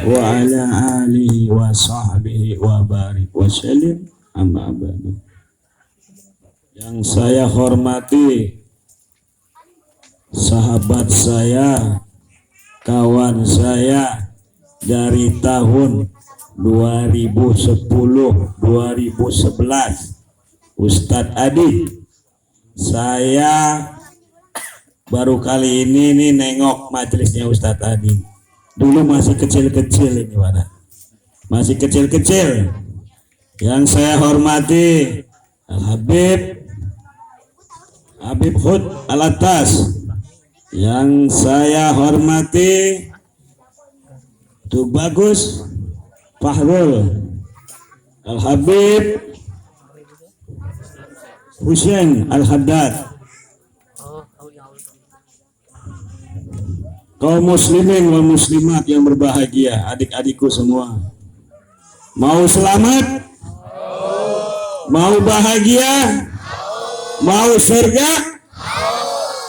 wa ala alihi wa sahbihi wa barik wa salim, amma ba'du. Yang saya hormati sahabat saya, kawan saya dari tahun 2010-2011, Ustadz Adi. Saya baru kali ini nih nengok majelisnya Ustadz Adi. Dulu masih kecil-kecil ini, Pak. Masih kecil-kecil. Yang saya hormati Habib Hud Alatas. Yang saya hormati Tuh Bagus Fahrul Al-Habib Hussein Al-Haddad. Kaum muslimin wal muslimat yang berbahagia, adik-adikku semua. Mau selamat? Mau bahagia? Mau surga?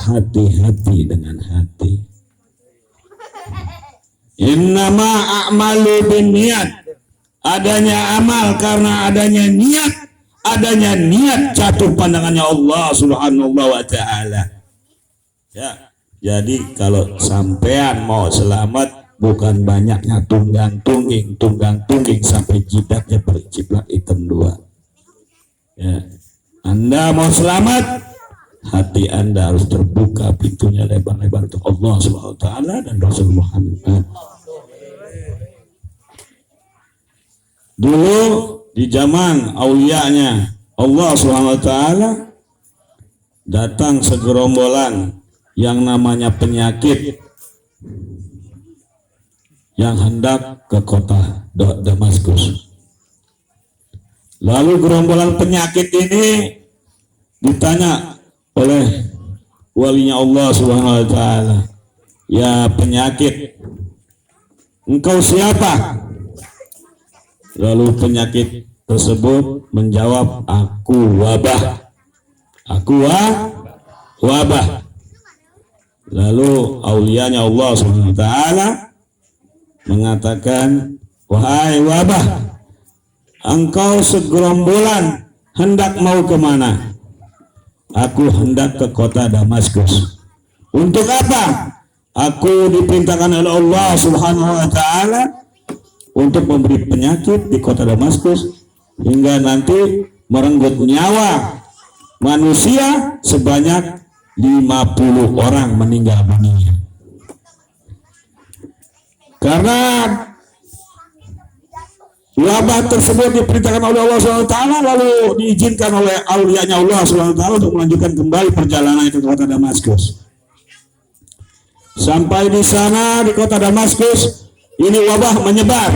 Hati-hati dengan hati. Innama a'malu binniyat. Adanya amal karena adanya niat. Adanya niat jatuh pandangannya Allah Subhanahu wa ta'ala. Ya, jadi kalau sampean mau selamat, bukan banyaknya tunggang-tungging sampai jidatnya berciplak hitam dua. Ya, Anda mau selamat, hati Anda harus terbuka, pintunya lebar-lebar untuk Allah Subhanahu wa ta'ala dan Rasul Muhammad. Dulu di zaman auliyanya Allah Subhanahu wa ta'ala, datang segerombolan yang namanya penyakit yang hendak ke kota Damaskus. Lalu gerombolan penyakit ini ditanya oleh walinya Allah Subhanahu wa ta'ala, "Ya penyakit, engkau siapa?" Lalu penyakit tersebut menjawab, "Aku wabah. Aku wabah." Lalu aulianya Allah Subhanahu wa ta'ala mengatakan, "Wahai wabah, engkau segerombolan hendak mau kemana?" "Aku hendak ke kota Damaskus." "Untuk apa?" "Aku diperintahkan oleh Allah Subhanahu wa ta'ala untuk memberi penyakit di kota Damaskus hingga nanti merenggut nyawa manusia sebanyak 50 orang meninggal dunia." Karena wabah tersebut diperintahkan oleh Allah SWT, lalu diizinkan oleh aulianya Allah SWT untuk melanjutkan kembali perjalanan ke kota Damaskus. Sampai di sana, di kota Damaskus, ini wabah menyebar,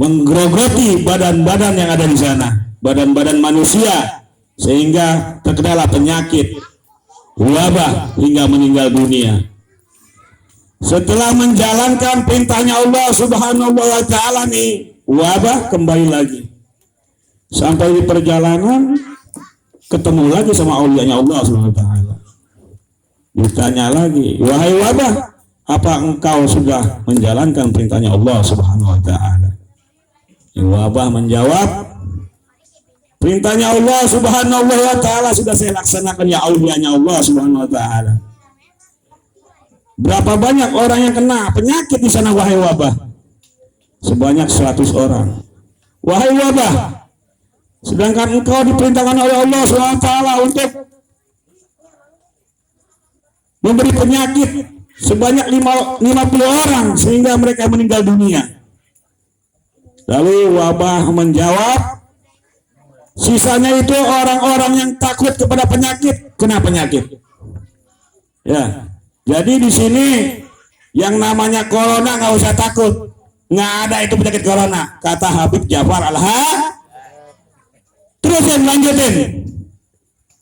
menggerogoti badan-badan yang ada di sana, badan-badan manusia, sehingga terkena penyakit wabah hingga meninggal dunia. Setelah menjalankan perintahnya Allah Subhanahu wa ta'ala, nih wabah kembali lagi. Sampai di perjalanan ketemu lagi sama aulianya Allah Subhanahu wa ta'ala. Ditanya lagi, "Wahai wabah, apa engkau sudah menjalankan perintahnya Allah Subhanahu wa ta'ala?" Wabah menjawab, "Perintahnya Allah Subhanahu wa ta'ala sudah saya laksanakan ya aulianya Allah Subhanahu wa ta'ala." "Berapa banyak orang yang kena penyakit di sana wahai wabah?" "Sebanyak 100 orang." "Wahai wabah, sedangkan engkau diperintahkan oleh Allah Subhanahu wa ta'ala untuk memberi penyakit sebanyak 50 orang sehingga mereka meninggal dunia." Lalu wabah menjawab, "Sisanya itu orang-orang yang takut kepada penyakit, kena penyakit." Ya, jadi di sini yang namanya corona nggak usah takut, nggak ada itu penyakit corona, kata Habib Ja'far Al-Ha. Terus yang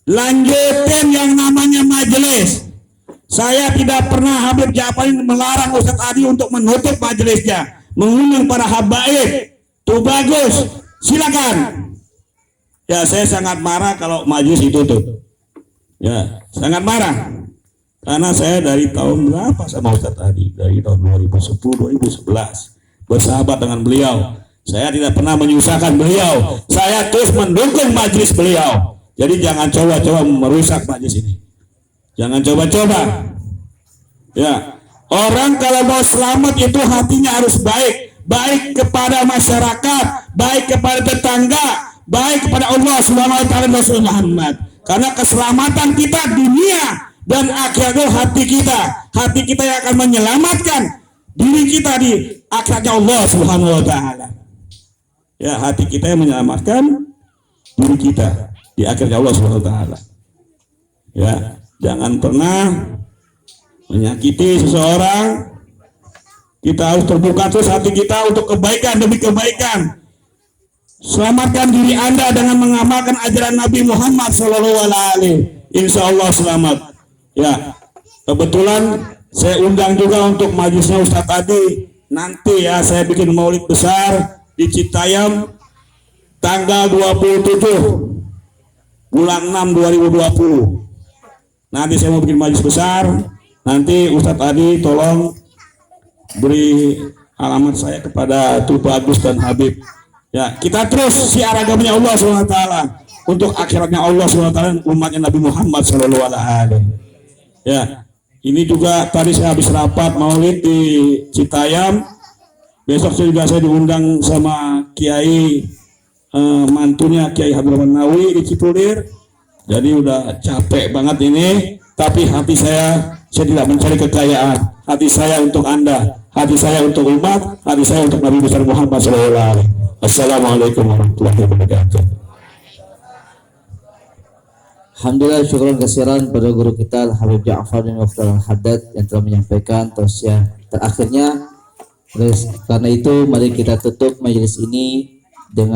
lanjutin yang namanya majelis. Saya tidak pernah Habib Ja'far melarang Ustadz Adi untuk menutup majelisnya, mengundang para habaib. Tuh bagus, silakan. Ya, saya sangat marah kalau majelis ditutup. Ya, sangat marah. Karena saya dari tahun berapa sama Ustadz tadi, dari tahun 2010 2011 bersahabat dengan beliau. Saya tidak pernah menyusahkan beliau, saya terus mendukung majelis beliau. Jadi jangan coba-coba merusak majelis ini, jangan coba-coba ya. Orang kalau mau selamat itu hatinya harus baik, baik kepada masyarakat, baik kepada tetangga, baik kepada Allah Subhanahu wa taala dan Rasul Muhammad. Karena keselamatan kita dunia dan akhirat hati kita yang akan menyelamatkan diri kita di akhiratnya Allah Subhanahu wa taala. Ya, hati kita yang menyelamatkan diri kita di akhiratnya Allah Subhanahu wa taala. Ya, jangan pernah menyakiti seseorang. Kita harus terbuka terus hati kita untuk kebaikan demi kebaikan. Selamatkan diri Anda dengan mengamalkan ajaran Nabi Muhammad SAW. Insya Allah selamat. Ya, kebetulan saya undang juga untuk majelisnya Ustadz Adi. Nanti ya saya bikin maulid besar di Citayam tanggal 27 bulan 6 2020. Nanti saya mau bikin majelis besar. Nanti Ustadz Adi tolong beri alamat saya kepada Tuh Bagus dan Habib. Ya, kita terus siar agamanya Allah SWT untuk akhiratnya Allah SWT, umatnya Nabi Muhammad SAW. Ya, ini juga tadi saya habis rapat maulid di Citayam. Besok juga saya diundang sama Kiai mantunya Kiai Hadraman Nawi di Cipulir. Jadi udah capek banget ini, tapi hati saya tidak mencari kekayaan. Hati saya untuk Anda, hati saya untuk umat, hati saya untuk Nabi besar Muhammad SAW. Assalamualaikum warahmatullahi wabarakatuh. Alhamdulillah, syukuran kasiran pada guru kita Habib Ja'far bin Mukhtar Al-Haddad yang telah menyampaikan tausiah terakhirnya. Karena itu mari kita tutup majelis ini dengan